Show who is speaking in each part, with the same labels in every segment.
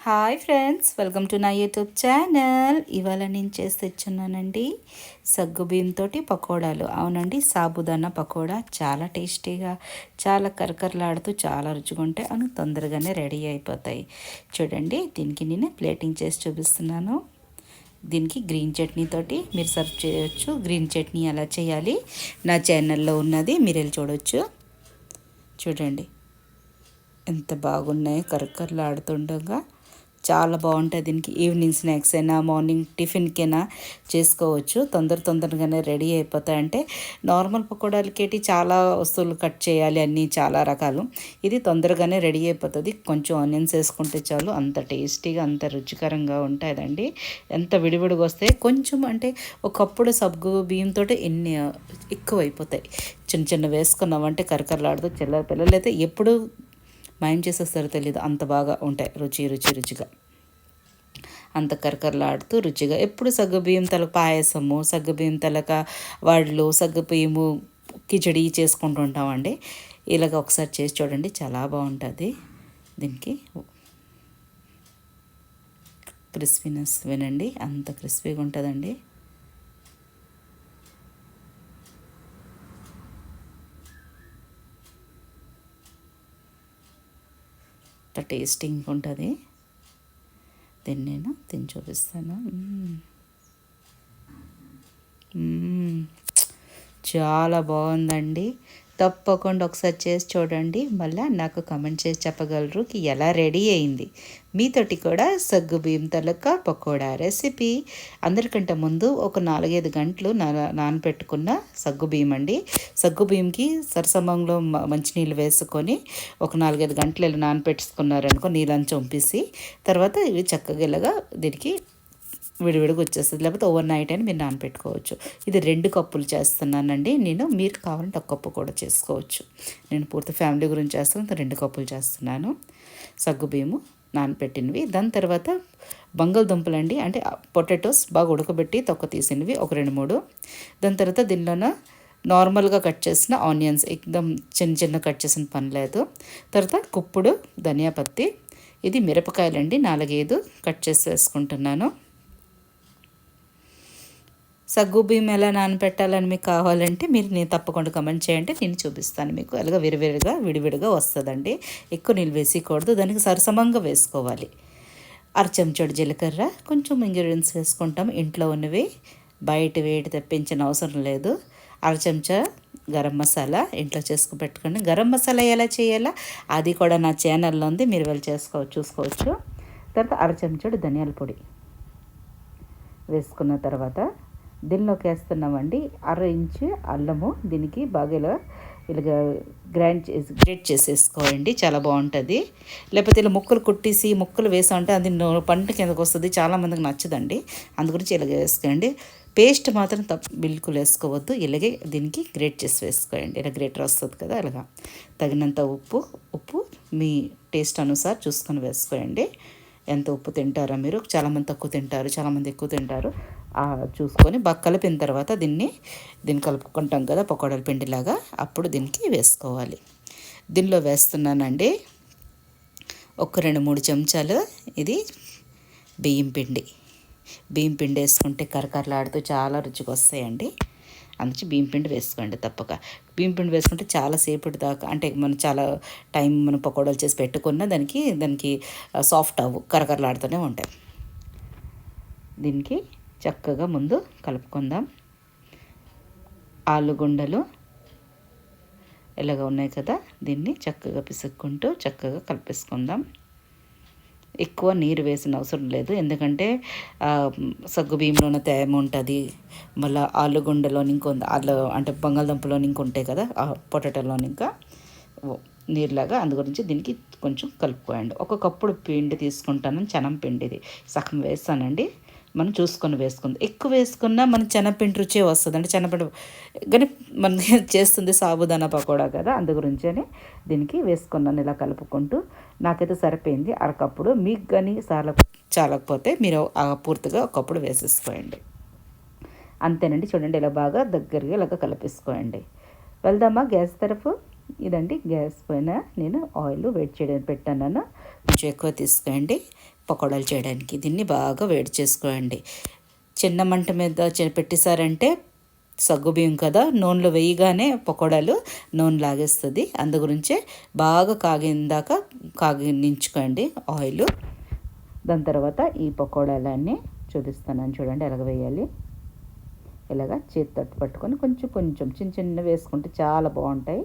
Speaker 1: Hi friends, welcome to నా YouTube channel. ఇవాళ నేను చేసి తెచ్చున్నానండి సగ్గు బియ్యంతో పకోడాలు. అవునండి, సాబుదానా పకోడా చాలా టేస్టీగా, చాలా కరకరలాడుతూ చాలా రుచిగా ఉంటాయి. అవి తొందరగానే రెడీ అయిపోతాయి. చూడండి, దీనికి నేను ప్లేటింగ్ చేసి చూపిస్తున్నాను. దీనికి గ్రీన్ చట్నీతోటి మీరు సర్వ్ చేయొచ్చు. గ్రీన్ చట్నీ ఎలా చేయాలి నా ఛానల్లో ఉన్నది, మీరు వెళ్ళి చూడవచ్చు. చూడండి ఎంత బాగున్నాయో, కరకరలాడుతుండగా చాలా బాగుంటుంది. దీనికి ఈవినింగ్ స్నాక్స్ అయినా మార్నింగ్ టిఫిన్కైనా చేసుకోవచ్చు. తొందరగానే రెడీ అయిపోతాయి. అంటే నార్మల్ పకోడాలకేటి చాలా వస్తువులు కట్ చేయాలి, అన్నీ చాలా రకాలు. ఇది తొందరగానే రెడీ అయిపోతుంది. కొంచెం ఆనియన్స్ వేసుకుంటే చాలు, అంత టేస్టీగా అంత రుచికరంగా ఉంటుందండి. ఎంత విడివిడిగా వస్తాయి. కొంచెం అంటే ఒకప్పుడు సగ్గు బియ్యంతో ఎన్ని ఎక్కువ అయిపోతాయి. చిన్న చిన్న వేసుకున్నామంటే కరకరలాడుతూ చిల్లర పిల్లలు అయితే ఎప్పుడు మాయం చేసేస్తారో తెలియదు, అంత బాగా ఉంటాయి. రుచిగా అంత కరకరలాడుతూ రుచిగా. ఎప్పుడు సగ్గుబియ్యం తలక పాయసము, సగ్గుబియ్యం తలక వడలు, సగ్గుబియ్యము కిచడి చేసుకుంటూ ఉంటామండి. ఇలాగ ఒకసారి చేసి చూడండి, చాలా బాగుంటుంది. దీనికి క్రిస్పీనెస్ వినండి, అంత క్రిస్పీగా ఉంటుందండి. అంత టేస్టింగ్ ఉంటుంది. దీన్ని నేను తిని చూపిస్తాను. చాలా బాగుందండి. తప్పకుండా ఒకసారి చేసి చూడండి. మళ్ళీ నాకు కమెంట్ చేసి చెప్పగలరు ఎలా రెడీ అయింది. మీతోటి కూడా సగ్గు బియ్యం తలక పకోడా రెసిపీ. అందరికంటే ముందు ఒక 4-5 గంటలు నానబెట్టుకున్న సగ్గు బియ్యం అండి. సగ్గు బియ్యంకి సరసమంలో మంచినీళ్ళు వేసుకొని ఒక 4-5 గంటలు ఇలా నానబెట్టుకున్నారనుకో, నీళ్ళని చంపేసి తర్వాత ఇవి చక్కగా ఇలాగా దీనికి విడివిడిగా వచ్చేస్తుంది. లేకపోతే ఓవర్ నైట్ అని మీరు నానపెట్టుకోవచ్చు. ఇది 2 కప్పులు చేస్తున్నానండి నేను. మీరు కావాలంటే 1 కప్పు కూడా చేసుకోవచ్చు. నేను పూర్తి ఫ్యామిలీ గురించి చేస్తాను, 2 కప్పులు చేస్తున్నాను. సగ్గుబియ్యము నానపెట్టినవి. దాని తర్వాత బంగాళదుంపలు అండి, అంటే పొటాటోస్ బాగా ఉడకబెట్టి తొక్క తీసినవి ఒక 2-3. దాని తర్వాత దీనిలోన నార్మల్గా కట్ చేసిన ఆనియన్స్, ఎక్దమ్ చిన్న కట్ చేసిన పని లేదు. తర్వాత కుప్పుడు ధనియా పత్తి. ఇది మిరపకాయలండి, 4-5 కట్ చేసి వేసుకుంటున్నాను. సగ్గు బియ్యం ఎలా నానపెట్టాలని మీకు కావాలంటే నేను తప్పకుండా కమెంట్ చేయండి, నేను చూపిస్తాను మీకు. అలాగా విడివిడిగా వస్తుందండి. ఎక్కువ నీళ్ళు వేసుకోకూడదు, దానికి సరసమంగా వేసుకోవాలి. 1/2 చెంచాడు జీలకర్ర, కొంచెం ఇంగ్రీడియంట్స్ వేసుకుంటాం ఇంట్లో ఉన్నవి, బయట వేడి తెప్పించిన అవసరం లేదు. 1/2 చెంచా గరం మసాలా ఇంట్లో చేసుకు పెట్టుకోండి. గరం మసాలా ఎలా చేయాలా అది కూడా నా ఛానల్లో ఉంది, మీరు వెళ్ళి చూసుకోవచ్చు. తర్వాత 1/2 చెంచాడు ధనియాల పొడి వేసుకున్న తర్వాత దీనిలోకి వేస్తున్నామండి 1/2 ఇంచు అల్లము. దీనికి బాగా ఇలాగ గ్రేట్ చేసేసుకోండి, చాలా బాగుంటుంది. లేకపోతే ఇలా ముక్కలు వేసామంటే అది పంట కిందకు వస్తుంది, చాలామందికి నచ్చదండి. అందుగురించి ఇలాగ వేసుకోండి. పేస్ట్ మాత్రం బిల్కుల్ వేసుకోవద్దు. ఇలాగే దీనికి గ్రేట్ చేసి వేసుకోండి. ఇలా గ్రేటర్ వస్తుంది కదా, అలాగా. తగినంత ఉప్పు మీ టేస్ట్ అనుసారం చూసుకొని వేసుకోండి. ఎంత ఉప్పు తింటారో మీరు, చాలామంది తక్కువ తింటారు, చాలామంది ఎక్కువ తింటారు. చూసుకొని బాగా కలిపిన తర్వాత దీన్ని కలుపుకుంటాం కదా పకోడాల పిండిలాగా, అప్పుడు దీనికి వేసుకోవాలి. దీనిలో వేస్తున్నానండి ఒక 2-3 చెంచాలు ఇది బియ్యం పిండి వేసుకుంటే కరకరలాడుతూ చాలా రుచిగా వస్తాయండి. అందుకే బియ్యం పిండి వేసుకోండి తప్పక. బియ్యం పిండి వేసుకుంటే చాలా సేపటి దాకా, అంటే మనం చాలా టైం మనం పకోడాలు చేసి పెట్టుకున్న దానికి సాఫ్ట్ కరకరలాడుతూనే ఉంటాయి. దీనికి చక్కగా ముందు కలుపుకుందాం. ఆలుగుండలు ఇలాగ ఉన్నాయి కదా, దీన్ని చక్కగా పిసుక్కుంటూ చక్కగా కలిపేసుకుందాం. ఎక్కువ నీరు వేసిన అవసరం లేదు, ఎందుకంటే సగ్గు బియ్యంలోనే తేమ ఉంటుంది. మళ్ళీ ఆలుగుండలోని అంటే బంగాళదుంపలోని ఉంటాయి కదా, పొటాటోలోని ఇంకా నీరులాగా. అందు గురించి దీనికి కొంచెం కలుపుకోండి. 1 కప్పుడు పిండి తీసుకుంటాను, చెనం పిండి. ఇది సగం వేస్తానండి, మనం చూసుకొని వేసుకుంది. ఎక్కువ వేసుకున్నా మన శనగపిండి రుచే వస్తుంది, అంటే శనగపిండి కానీ మనం చేస్తుంది సాబుదానా పకోడా కదా, అందు గురించని దీనికి వేసుకున్నాను. ఇలా కలుపుకుంటూ నాకైతే సరిపోయింది 1/2 కప్పుడు. మీకు కానీ చాలకపోతే మీరు పూర్తిగా 1 కప్పుడు వేసేసుకోండి. అంతేనండి. చూడండి, ఇలా బాగా దగ్గరగా ఇలాగ కలిపేసుకోండి. వెళ్దామా గ్యాస్ తరఫు. ఇదండి గ్యాస్ పైన నేను ఆయిల్ వేడి చేయడానికి పెట్టాను, కొంచెం ఎక్కువ తీసుకోండి. పకోడాలు చేయడానికి. దీన్ని బాగా వేడి చేసుకోండి. చిన్న మంట మీద పెట్టేశారంటే సగ్గుబియ్యం కదా, నూనెలో వేయగానే పకోడాలు నూనె లాగేస్తుంది. అందు గురించే బాగా కాగిందాక కాగించుకోండి ఆయిల్. దాని తర్వాత ఈ పకోడాలన్నీ చూపిస్తున్నాను చూడండి ఎలాగ వేయాలి. ఇలాగా చేతితో పట్టుకొని కొంచెం కొంచెం చిన్న చిన్న వేసుకుంటే చాలా బాగుంటాయి.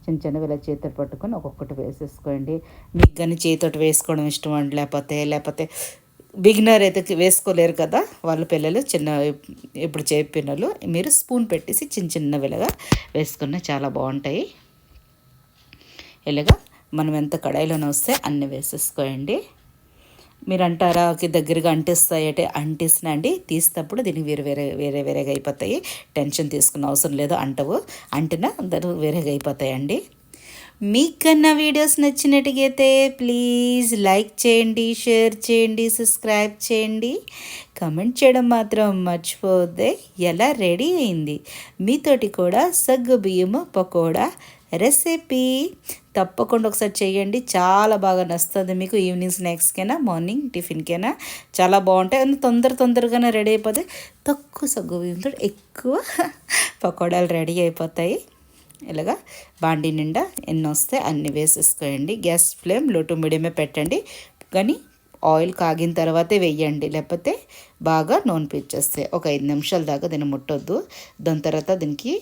Speaker 1: చిన్న చిన్నవి ఇలా చేతితో పట్టుకొని ఒక్కొక్కటి వేసేసుకోండి. మీకు కానీ చేతితో వేసుకోవడం ఇష్టం అండి, లేకపోతే బిగినర్ అయితే వేసుకోలేరు కదా, వాళ్ళ పిల్లలు చిన్న ఇప్పుడు పిల్లలు మీరు స్పూన్ పెట్టేసి చిన్న చిన్నవిలాగా వేసుకున్న చాలా బాగుంటాయి. ఇలాగా మనం ఎంత కడాయిలోనే వస్తే అన్నీ వేసేసుకోండి. మీరు అంటారా దగ్గరగా అంటిస్తాయంటే అంటిస్తున్నా అండి, తీసేటప్పుడు దీనికి వేరేగా అయిపోతాయి. టెన్షన్ తీసుకున్న అవసరం లేదు, అంటినా దాని వేరేగా అయిపోతాయండి. మీకు కన్నా వీడియోస్ నచ్చినట్టుగైతే ప్లీజ్ లైక్ చేయండి, షేర్ చేయండి, సబ్స్క్రైబ్ చేయండి, కమెంట్ చేయడం మాత్రం మర్చిపోద్దే. ఎలా రెడీ అయింది మీతోటి కూడా సగ్గుబియ్యము పకోడా రెసిపీ. తప్పకుండా ఒకసారి చేయండి, చాలా బాగా నచ్చుతుంది మీకు. ఈవినింగ్ స్నాక్స్కైనా మార్నింగ్ టిఫిన్కైనా చాలా బాగుంటాయి. తొందరగానే రెడీ అయిపోతాయి. తక్కువ సగ్గుబియ్యంతో ఎక్కువ పకోడాలు రెడీ అయిపోతాయి. ఇలాగా బాండీ నిండా ఎన్ని వస్తే అన్ని వేసేసుకోండి. గ్యాస్ ఫ్లేమ్ లో టు మీడియమే పెట్టండి, కానీ ఆయిల్ కాగిన తర్వాతే వేయండి, లేకపోతే బాగా నూనె పీల్చేస్తాయి. ఒక 5 నిమిషాల దాకా దీన్ని ముట్టొద్దు. దాని తర్వాత దీనికి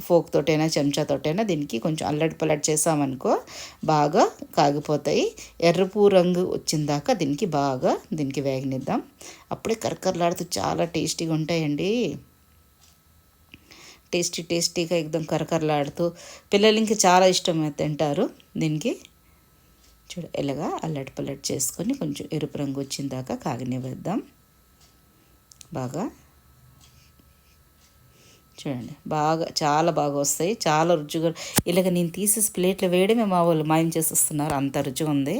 Speaker 1: ఫోక్ తోటైనా చెంచాతోటైనా దీనికి కొంచెం అల్లడి పల్లడి చేసామనుకో బాగా కాగిపోతాయి. ఎర్రపూ రంగు వచ్చిన దాకా దీనికి వేగనిద్దాం. అప్పుడే కరకరలాడుతూ చాలా టేస్టీగా ఉంటాయండి. టేస్టీగా ఎక్దం కరకరలాడుతూ పిల్లలు ఇంకా చాలా ఇష్టం తింటారు. దీనికి ఇలాగా అల్లటి పల్లటి చేసుకొని కొంచెం ఎరుపు రంగు వచ్చిన దాకా కాగనివ్వద్దాం. బాగా చూడండి, చాలా బాగా వస్తాయి, చాలా రుచిగా. ఇలాగ నేను తీసేసి ప్లేట్లో వేయడమే మా వాళ్ళు మాయం చేసేస్తున్నారు, అంత రుచిగా ఉంది.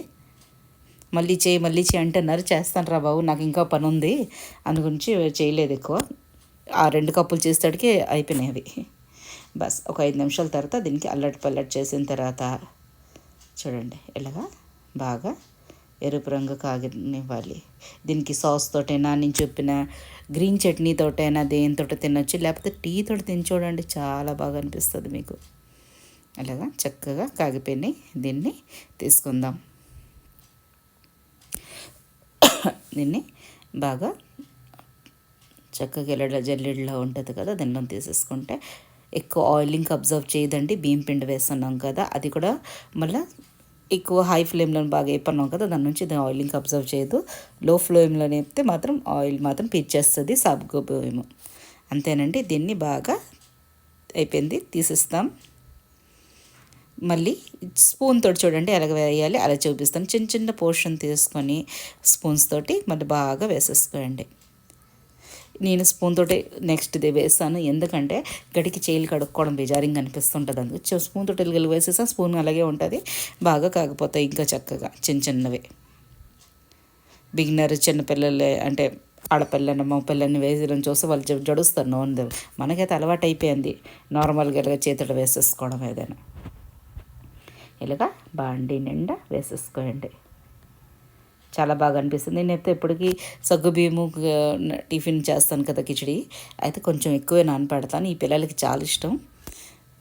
Speaker 1: మళ్ళీ చేయి అంటున్నారు. చేస్తాను రా బాబు, నాకు ఇంకా పని ఉంది, అందు గురించి చేయలేదు ఎక్కువ. ఆ 2 కప్పులు చేసేటికి అయిపోయినాయి అవి. బస్ ఒక 5 నిమిషాల తర్వాత దీనికి అల్లటి పల్లటి చేసిన తర్వాత చూడండి ఇలాగా బాగా ఎరుపు రంగు కాగనివ్వాలి. దీనికి సాస్ తోటైనా నేను చెప్పిన గ్రీన్ చట్నీతోటైనా దేనితో తినొచ్చు, లేకపోతే టీ తోటి తిని చూడండి, చాలా బాగా అనిపిస్తుంది మీకు. అలాగా చక్కగా కాగిపోయినాయి, దీన్ని తీసుకుందాం. దీన్ని బాగా చక్కగా జల్లెడలా ఉంటుంది కదా, దీనిలో తీసేసుకుంటే ఎక్కువ ఆయిలింగ్ అబ్జర్వ్ చేయదండి. బియ్యం పిండి వేస్తున్నాం కదా, అది కూడా మళ్ళీ ఎక్కువ హై ఫ్లేమ్లో బాగా వేపన్నాం కదా, దాని నుంచి ఆయిలింగ్ అబ్జర్వ్ చేయదు. లో ఫ్లేమ్లో వేపితే మాత్రం ఆయిల్ మాత్రం పీల్చేస్తుంది సగ్గుబియ్యము. అంతేనండి, దీన్ని బాగా అయిపోయింది, తీసిస్తాం. మళ్ళీ స్పూన్ తోటి చూడండి ఎలాగ వేయాలి, అలా చూపిస్తాను. చిన్న చిన్న పోర్షన్ తీసుకొని స్పూన్స్ తోటి మళ్ళీ బాగా వేసేసుకోండి. నేను స్పూన్ తోటి నెక్స్ట్ది వేస్తాను, ఎందుకంటే గడికి చేయిలు కడుక్కోవడం బెజారింగ్ అనిపిస్తుంటుంది. అందుకు స్పూన్ తోటి ఎలుగలు వేసేసాను, స్పూన్ అలాగే ఉంటుంది, బాగా కాగిపోతాయి ఇంకా చక్కగా. చిన్నవే బిగినర్ చిన్నపిల్లలే అంటే ఆడపిల్లని మగపిల్లని వేసేయడం చూస్తే వాళ్ళు జడుస్తారు నూనె. మనకైతే అలవాటు అయిపోయింది నార్మల్గా ఇలాగ చేతులు వేసేసుకోవడం. ఏదైనా ఇలాగా బాండీ నిండా వేసేసుకోండి, చాలా బాగా అనిపిస్తుంది. నేనైతే ఎప్పటికీ సగ్గుబియ్యము టిఫిన్ చేస్తాను కదా, కిచిడి అయితే కొంచెం ఎక్కువే నానపెడతాను. ఈ పిల్లలకి చాలా ఇష్టం.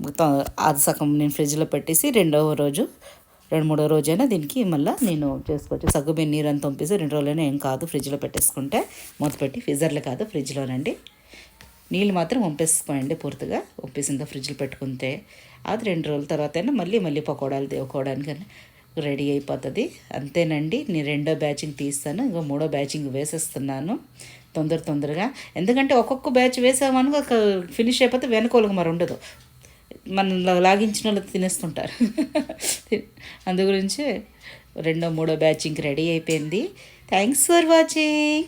Speaker 1: మొత్తం అది సగం నేను ఫ్రిడ్జ్లో పెట్టేసి 2-3 రోజైనా దీనికి మళ్ళీ నేను చేసుకోవచ్చు. సగ్గుబియ్యం నీరు అంతా పంపేసి 2 రోజులైనా ఏం కాదు, ఫ్రిడ్జ్లో పెట్టేసుకుంటే మూత పెట్టి. ఫ్రీజర్లో కాదు, ఫ్రిడ్జ్లోనండి. నీళ్ళు మాత్రం వంపేసుకోండి, పూర్తిగా వంపేసిందా ఫ్రిడ్జ్లో పెట్టుకుంటే అది 2 రోజుల తర్వాత అయినా మళ్ళీ పకోడాలు తేవుకోవడానికి రెడీ అయిపోతుంది. అంతేనండి, నేను 2వ బ్యాచింగ్ తీస్తాను, ఇంకా 3వ బ్యాచింగ్ వేసేస్తున్నాను తొందరగా. ఎందుకంటే ఒక్కొక్క బ్యాచ్ వేసామనుకో ఫినిష్ అయిపోతే వెనుకోలుగా మరి ఉండదు, మనం లాగించిన వాళ్ళు తినేస్తుంటారు. అందు గురించి 2వ 3వ బ్యాచింగ్ రెడీ అయిపోయింది. Thanks for watching.